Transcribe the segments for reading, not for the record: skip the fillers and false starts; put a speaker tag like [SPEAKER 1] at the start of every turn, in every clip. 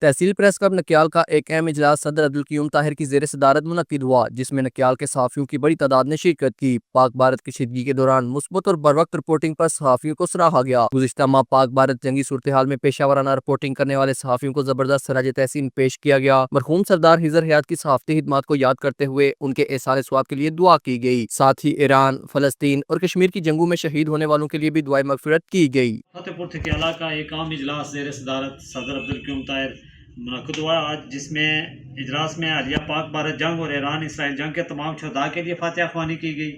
[SPEAKER 1] तहसील press club Nakyal का एक अहम इजलास सदर अब्दुल ताहिर की जेर सदारत मुनक्किद हुआ, जिसमें नकियाल के सहाफ़ियों की बड़ी तादाद ने शिरकत की। पाक भारत कशीदगी के दौरान मुस्बत और बर वक्त रिपोर्टिंग पर सहाफ़ियों को सराहा गया। गुज़िश्ता माह पाक भारत जंगी सूरत हाल में पेशा वाराना रिपोर्टिंग करने वाले सहाफ़ियों को जबरदस्त सराज तहसीन पेश किया गया। मरहूम सरदार हिजर हयात की सहाफ़ती खिदमात को याद करते हुए उनके एहसान सवाब के लिए दुआ की गई। साथ ही ईरान, फलस्तीन और कश्मीर की जंगों में शहीद होने वालों के लिए भी दुआए मगफिरत की गई।
[SPEAKER 2] फतेहपुर थकियाला का एक आम इजलास ज़ेर सदारत सदर अब्दुल ताहिर मुनक़्क़िद हुआ आज, जिसमें इजलास में हालिया पाक भारत जंग और ईरान इसराइल जंग के तमाम शहदा के लिए फातिहा ख्वानी की गई।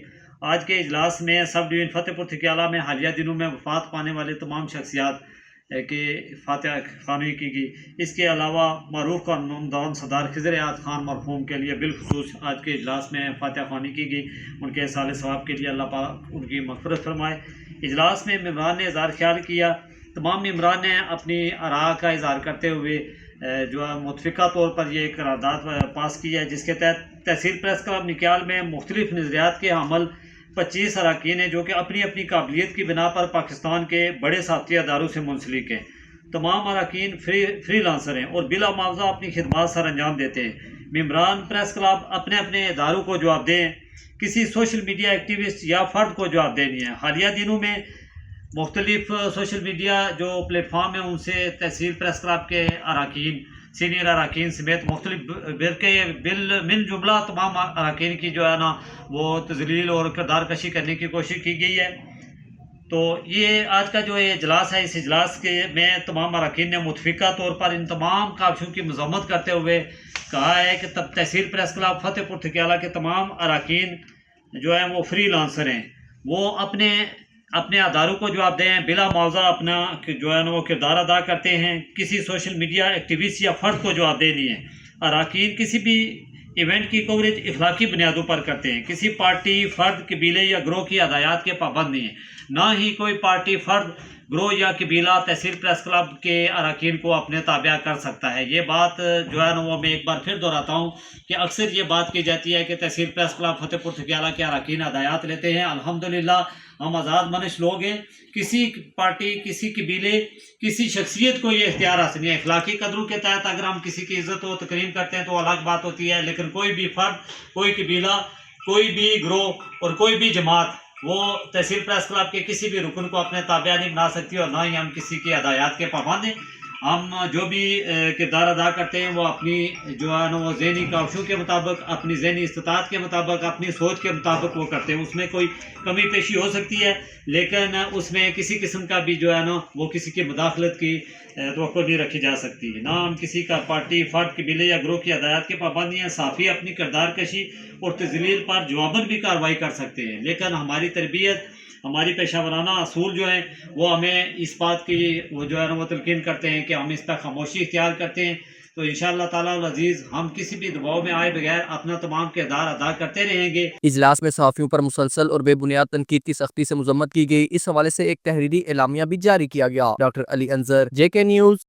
[SPEAKER 2] आज के इजलास में सब डिवीज़न फतेहपुर थकियाला में हालिया दिनों में वफात पाने वाले तमाम शख्सियात की फातिहा ख्वानी की गई। इसके अलावा मरूफ का नमदान सरदार खिज़र हयात खान मरहूम के लिए बिलखुसूस आज के इजलास में फातिहा ख्वानी की गई। उनके साल सवाब के लिए अल्लाह पाक उनकी मग़फ़िरत फरमाए। इजलास में मेम्बरान ने इज़हार ख्याल किया। तमाम मेम्बरान ने अपनी आरा का इज़हार करते हुए जो है मुतफ़िक़ा तौर पर ये करारदाद पास की है, जिसके तहत तहसील प्रेस क्लब नकियाल में मुख्तलिफ नज़रियात के हमल 25 अरकान हैं, जो कि अपनी अपनी काबिलियत की बिना पर पाकिस्तान के बड़े साथी अदारों से मुंसलिक हैं। तमाम अरकान फ्री लांसर हैं और बिला मुआवजा अपनी खिदमात सर अंजाम देते हैं। मेम्बरान प्रेस क्लब अपने अपने इदारों को जवाबदेह, किसी सोशल मीडिया एक्टिविस्ट या फ़र्द को जवाबदेह नहीं है। हालिया दिनों में मुख्तलिफ सोशल मीडिया जो प्लेटफार्म है, उनसे तहसील प्रेस क्लब के अरकान, सीनियर अरकान समेत मुख्तलिफ मिल जुमला तमाम अरकान की जो है ना वो तज़लील और किरदार कशी करने की कोशिश की गई है। तो ये आज का जो ये इजलास है, इस इजलास के में तमाम अरकान ने मुतफ़िक़ा तौर पर इन तमाम काविशों की मज़म्मत करते हुए कहा है कि तब तहसील प्रेस क्लब फतेहपुर थकियाला के तमाम अरकान जो हैं वो फ्री लांसर हैं। वो अपने अपने अदारों को जवाबदेह हैं, बिला मुआवजा अपना जो है ना वो किरदार अदा करते हैं। किसी सोशल मीडिया एक्टिविस्ट या फ़र्द को जवाबदेह नहीं है। अरकान किसी भी इवेंट की कवरेज इखलाकी बुनियादों पर करते हैं। किसी पार्टी, फ़र्द, कबीले या ग्रोह की हदायत के पाबंद नहीं है। ना ही कोई पार्टी, फ़र्द, ग्रोह या कबीला तहसील प्रेस क्लब के अरकान को अपने ताबिया कर सकता है। ये बात जो है ना वो मैं एक बार फिर दोहराता हूँ कि अक्सर ये बात की जाती है कि तहसील प्रेस क्लब फतेहपुर थकियाला के अरकान हदायत लेते हैं। अल्हम्दुलिल्लाह हम आज़ाद मनश लोग हैं। किसी पार्टी, किसी कबीले, किसी शख्सियत को ये इख्तियार हासिल नहीं है। अखलाकी कदरों के तहत अगर हम किसी की इज़्ज़त व तकरीम करते हैं तो अलग बात होती है, लेकिन कोई भी फ़र्द, कोई कबीला, कोई भी ग्रोह और कोई भी जमात वो तहसील प्रेस क्लब के किसी भी रुकन को अपने ताबिया नहीं बना सकती, और ना ही हम किसी की हदायत के पाबंद हैं। हम जो भी किरदार अदा करते हैं वो अपनी जो है ना वो ज़हनी काविशों के मुताबिक, अपनी ज़हनी इस्तिताअत के मुताबिक, अपनी सोच के मुताबिक वो करते हैं। उसमें कोई कमी पेशी हो सकती है, लेकिन उसमें किसी किस्म का भी जो है ना वो किसी की मुदाखलत की तवक्को नहीं रखी जा सकती। ना हम किसी का पार्टी, फ़र्द, कबीले या ग्रोह की हदायत के पाबंद हैं। साफ़ी अपनी किरदार कशी और तज़लील पर जवाबन भी कार्रवाई कर सकते हैं, लेकिन हमारी तरबियत, हमारी पेशा वराना असूल जो हैं वो हमें इस बात की वो जो है ना वो तलकीन करते हैं कि हम इस पर खामोशी इख्तियार करते हैं। तो इंशाअल्लाह ताला अज़ीज़ हम किसी भी दबाव में आए बगैर अपना तमाम किरदार अदा करते रहेंगे।
[SPEAKER 1] इजलास में सहाफ़ियों पर मुसलसल और बेबुनियाद तनकीद की सख्ती से मजम्मत की गई। इस हवाले से एक तहरीरी एलामिया भी जारी किया गया। Doctor Ali Anjar, JK news.